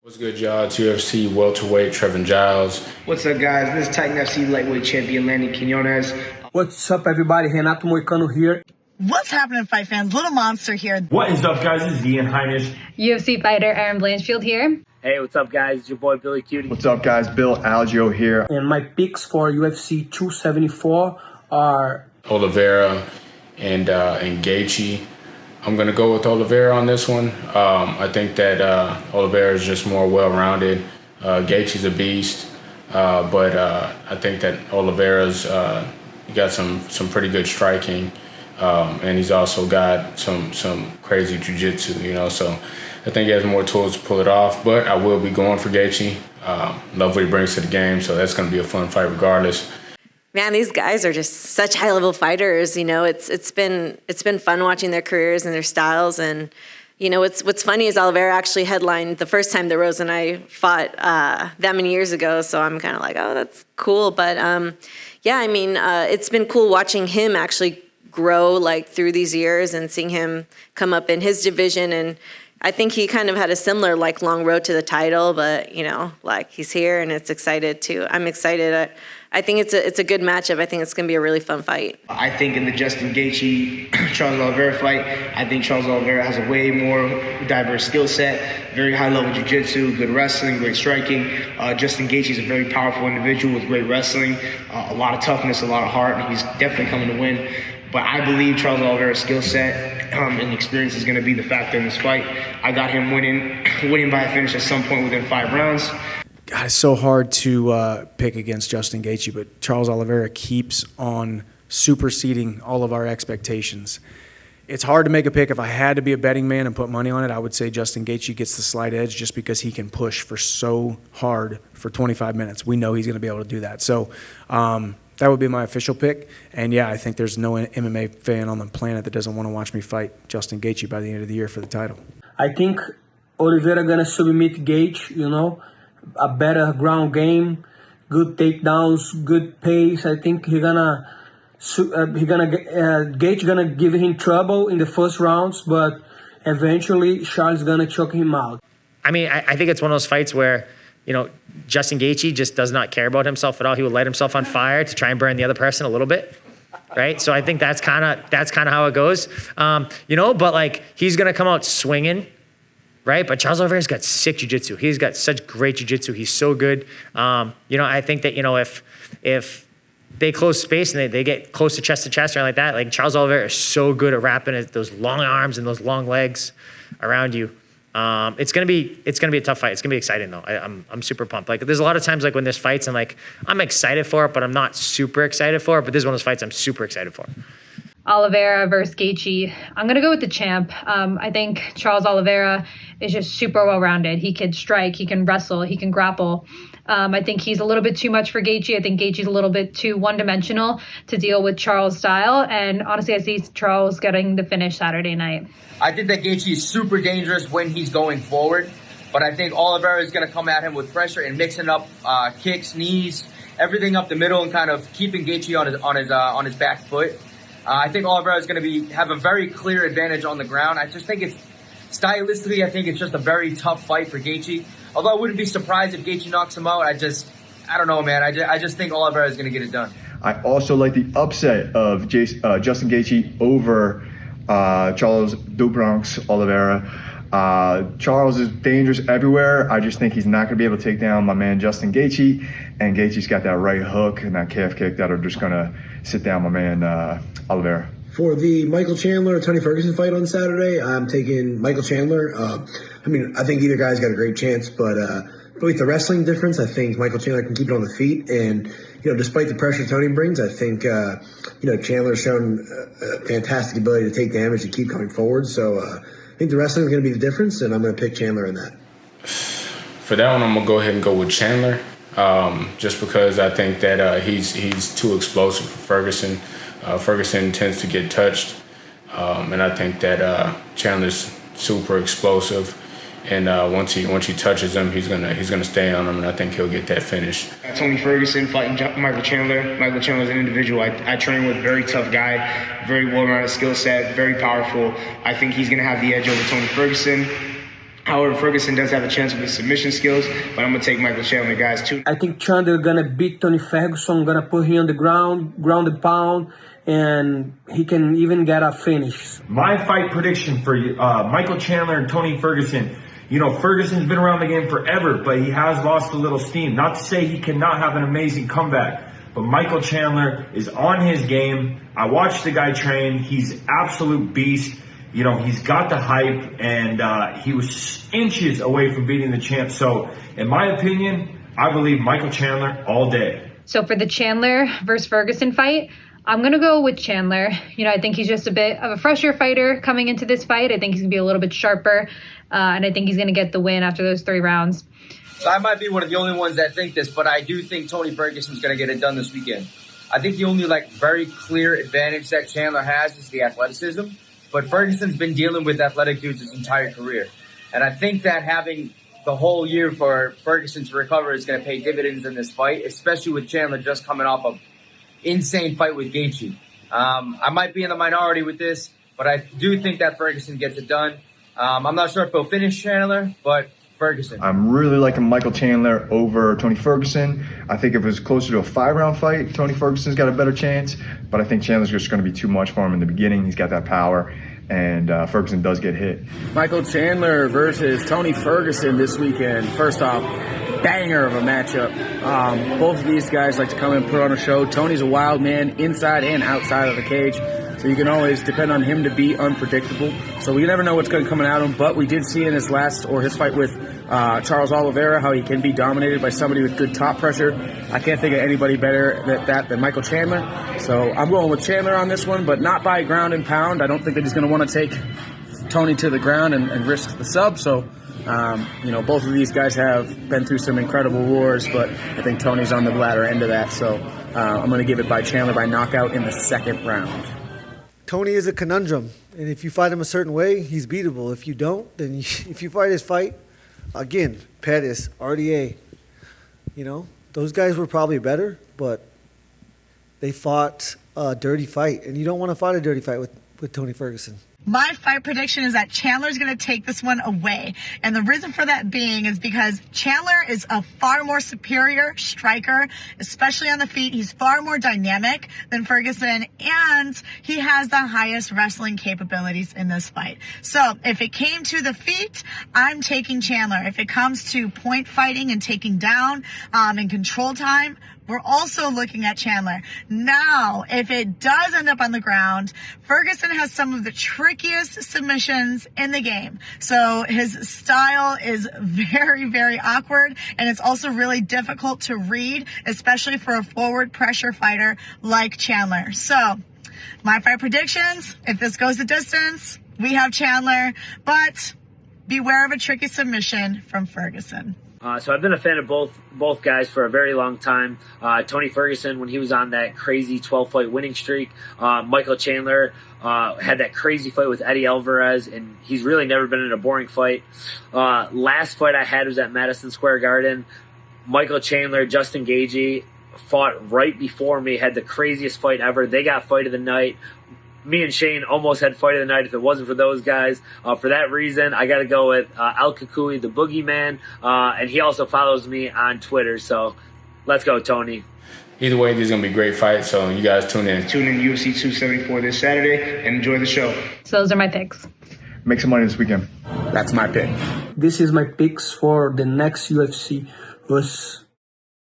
What's good, y'all? It's UFC welterweight Trevin Giles. What's up, guys? This is Titan FC lightweight champion Lanny Quinones. What's up, everybody? Renato Moicano here. What's happening, fight fans? Little Monster here. What is up, guys? This is Ian Heinisch. UFC fighter Aaron Blanchfield here. Hey, what's up, guys? It's your boy Billy Cutie. What's up, guys? Bill Algio here. And my picks for UFC 274 are Oliveira and Gaethje. I'm going to go with Oliveira on this one. I think that Oliveira is just more well-rounded. Gaethje's a beast, but I think that Oliveira's got some pretty good striking, and he's also got some crazy jiu-jitsu, you know. So I think he has more tools to pull it off, but I will be going for Gaethje. Love what he brings to the game, so that's going to be a fun fight regardless. Man, these guys are just such high-level fighters. You know, it's been fun watching their careers and their styles. And you know, what's funny is Oliveira actually headlined the first time that Rose and I fought that many years ago. So I'm kind of like, oh, that's cool. But yeah, I mean, it's been cool watching him actually grow like through these years and seeing him come up in his division. And I think he kind of had a similar like long road to the title, but you know, like he's here and it's excited too. I'm excited. I think it's a good matchup. I think it's going to be a really fun fight. I think in the Justin Gaethje Charles Oliveira fight, I think Charles Oliveira has a way more diverse skill set, very high level jiu-jitsu, good wrestling, great striking. Justin Gaethje is a very powerful individual with great wrestling, a lot of toughness, a lot of heart, and he's definitely coming to win. But I believe Charles Oliveira's skill set and experience is going to be the factor in this fight. I got him winning by a finish at some point within 5 rounds. God, it's so hard to pick against Justin Gaethje, but Charles Oliveira keeps on superseding all of our expectations. It's hard to make a pick. If I had to be a betting man and put money on it, I would say Justin Gaethje gets the slight edge just because he can push for so hard for 25 minutes. We know he's going to be able to do that. So that would be my official pick. And, yeah, I think there's no MMA fan on the planet that doesn't want to watch me fight Justin Gaethje by the end of the year for the title. I think Oliveira going to submit Gaethje, you know, a better ground game, good takedowns, good pace. I think Gaethje gonna give him trouble in the first rounds, but eventually Charles gonna choke him out. I mean, I think it's one of those fights where, you know, Justin Gaethje just does not care about himself at all. He will light himself on fire to try and burn the other person a little bit, right? So I think that's kind of how it goes, you know. But like he's gonna come out swinging. Right, but Charles Oliveira's got sick jiu-jitsu. He's got such great jiu-jitsu. He's so good. You know, I think that, you know, if they close space and they get close to chest or like that, like Charles Oliveira is so good at wrapping those long arms and those long legs around you. It's gonna be a tough fight. It's gonna be exciting though. I'm super pumped. Like there's a lot of times like when there's fights and like I'm excited for it, but I'm not super excited for it. But this is one of those fights I'm super excited for. Oliveira versus Gaethje. I'm going to go with the champ. I think Charles Oliveira is just super well-rounded. He can strike, he can wrestle, he can grapple. I think he's a little bit too much for Gaethje. I think Gaethje's a little bit too one-dimensional to deal with Charles' style. And honestly, I see Charles getting the finish Saturday night. I think that Gaethje is super dangerous when he's going forward. But I think Oliveira is going to come at him with pressure and mixing up kicks, knees, everything up the middle and kind of keeping Gaethje on his back foot. I think Oliveira is going to have a very clear advantage on the ground. I just think it's stylistically, I think it's just a very tough fight for Gaethje. Although I wouldn't be surprised if Gaethje knocks him out. I don't know, man. I just think Oliveira is going to get it done. I also like the upset of Justin Gaethje over Charles "Do Bronx" Oliveira. Charles is dangerous everywhere. I just think he's not going to be able to take down my man Justin Gaethje. And Gaethje's got that right hook and that calf kick that are just going to sit down my man Oliveira. For the Michael Chandler-Tony Ferguson fight on Saturday, I'm taking Michael Chandler. I think either guy's got a great chance, but with the wrestling difference, I think Michael Chandler can keep it on the feet. And, you know, despite the pressure Tony brings, I think, Chandler's shown a fantastic ability to take damage and keep coming forward. So I think the wrestling is going to be the difference, and I'm going to pick Chandler in that. For that one, I'm going to go ahead and go with Chandler, just because I think that he's too explosive for Ferguson. Ferguson tends to get touched, and I think that Chandler's super explosive. And once he touches him, he's gonna stay on him, and I think he'll get that finish. Tony Ferguson fighting Michael Chandler. Michael Chandler's an individual I train with, very tough guy, very well-rounded skill set, very powerful. I think he's gonna have the edge over Tony Ferguson. However, Ferguson does have a chance with his submission skills, but I'm going to take Michael Chandler, guys, too. I think Chandler gonna beat Tony Ferguson, gonna put him on the ground and pound, and he can even get a finish. My fight prediction for Michael Chandler and Tony Ferguson. You know, Ferguson's been around the game forever, but he has lost a little steam. Not to say he cannot have an amazing comeback, but Michael Chandler is on his game. I watched the guy train. He's absolute beast. You know, he's got the hype, and he was inches away from beating the champ. So, in my opinion, I believe Michael Chandler all day. So for the Chandler versus Ferguson fight, I'm going to go with Chandler. You know, I think he's just a bit of a fresher fighter coming into this fight. I think he's going to be a little bit sharper, and I think he's going to get the win after those 3 rounds. So I might be one of the only ones that think this, but I do think Tony Ferguson's going to get it done this weekend. I think the only very clear advantage that Chandler has is the athleticism. But Ferguson's been dealing with athletic dudes his entire career. And I think that having the whole year for Ferguson to recover is going to pay dividends in this fight, especially with Chandler just coming off an insane fight with Gaethje. I might be in the minority with this, but I do think that Ferguson gets it done. I'm not sure if he'll finish Chandler, but Ferguson. I'm really liking Michael Chandler over Tony Ferguson. I think if it was closer to a 5-round fight, Tony Ferguson's got a better chance. But I think Chandler's just going to be too much for him in the beginning. He's got that power, and Ferguson does get hit. Michael Chandler versus Tony Ferguson this weekend. First off, banger of a matchup. Both of these guys like to come and put on a show. Tony's a wild man inside and outside of the cage. So you can always depend on him to be unpredictable. So we never know what's going to come out of him. But we did see in his fight with Charles Oliveira how he can be dominated by somebody with good top pressure. I can't think of anybody better than Michael Chandler. So I'm going with Chandler on this one, but not by ground and pound. I don't think that he's going to want to take Tony to the ground and risk the sub. So, both of these guys have been through some incredible wars, but I think Tony's on the latter end of that. So I'm going to give it by Chandler by knockout in the 2nd round. Tony is a conundrum, and if you fight him a certain way, he's beatable. If you don't, then if you fight his fight, again, Pettis, RDA, those guys were probably better, but they fought a dirty fight, and you don't want to fight a dirty fight with Tony Ferguson. My fight prediction is that Chandler's going to take this one away. And the reason for that being is because Chandler is a far more superior striker, especially on the feet. He's far more dynamic than Ferguson, and he has the highest wrestling capabilities in this fight. So if it came to the feet, I'm taking Chandler. If it comes to point fighting and taking down and control time, we're also looking at Chandler. Now, if it does end up on the ground, Ferguson has some of the trickiest submissions in the game. So his style is very, very awkward, and it's also really difficult to read, especially for a forward pressure fighter like Chandler. So my fight predictions, if this goes the distance, we have Chandler, but beware of a tricky submission from Ferguson. So I've been a fan of both guys for a very long time. Tony Ferguson, when he was on that crazy 12-fight winning streak. Michael Chandler had that crazy fight with Eddie Alvarez, and he's really never been in a boring fight. Last fight I had was at Madison Square Garden. Michael Chandler, Justin Gaethje fought right before me, had the craziest fight ever. They got fight of the night. Me and Shane almost had fight of the night if it wasn't for those guys. For that reason, I got to go with El Kukui, the boogeyman, and he also follows me on Twitter. So let's go, Tony. Either way, these are going to be great fights, so you guys tune in. Tune in UFC 274 this Saturday and enjoy the show. So those are my picks. Make some money this weekend. That's my pick. This is my picks for the next UFC versus